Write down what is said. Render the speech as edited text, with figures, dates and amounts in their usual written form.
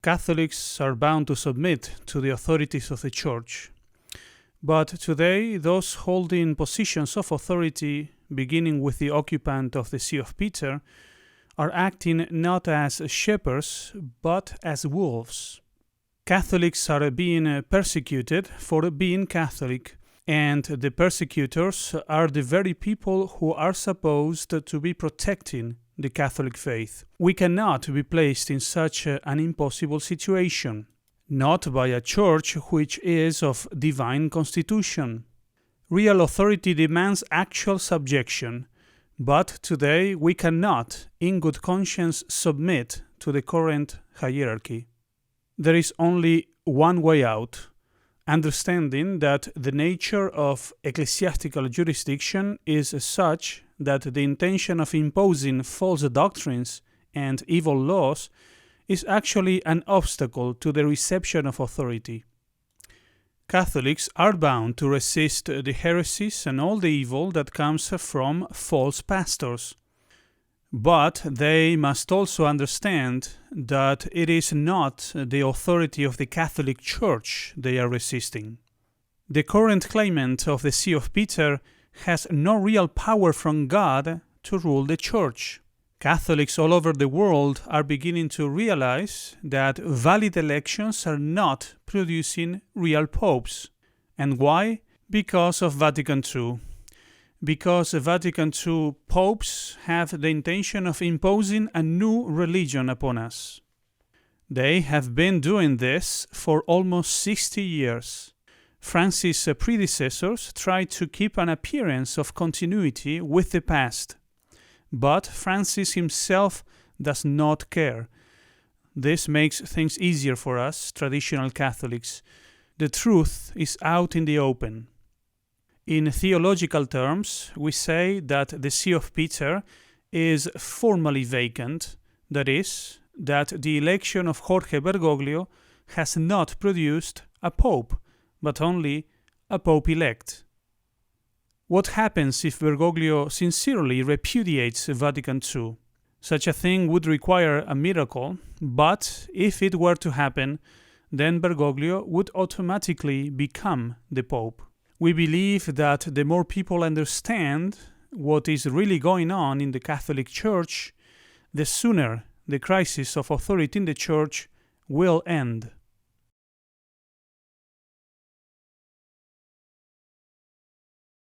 Catholics are bound to submit to the authorities of the Church. But today, those holding positions of authority, beginning with the occupant of the See of Peter, are acting not as shepherds, but as wolves. Catholics are being persecuted for being Catholic, and the persecutors are the very people who are supposed to be protecting the Catholic faith. We cannot be placed in such an impossible situation, not by a church which is of divine constitution. Real authority demands actual subjection, but today we cannot, in good conscience, submit to the current hierarchy. There is only one way out, understanding that the nature of ecclesiastical jurisdiction is such that the intention of imposing false doctrines and evil laws is actually an obstacle to the reception of authority. Catholics are bound to resist the heresies and all the evil that comes from false pastors. But they must also understand that it is not the authority of the Catholic Church they are resisting. The current claimant of the See of Peter has no real power from God to rule the Church. Catholics all over the world are beginning to realize that valid elections are not producing real popes. And why? Because of Vatican II. Because Vatican II popes have the intention of imposing a new religion upon us. They have been doing this for almost 60 years. Francis' predecessors tried to keep an appearance of continuity with the past, but Francis himself does not care. This makes things easier for us, traditional Catholics. The truth is out in the open. In theological terms, we say that the See of Peter is formally vacant, that is, that the election of Jorge Bergoglio has not produced a pope, but only a pope-elect. What happens if Bergoglio sincerely repudiates Vatican II? Such a thing would require a miracle, but if it were to happen, then Bergoglio would automatically become the pope. We believe that the more people understand what is really going on in the Catholic Church, the sooner the crisis of authority in the Church will end.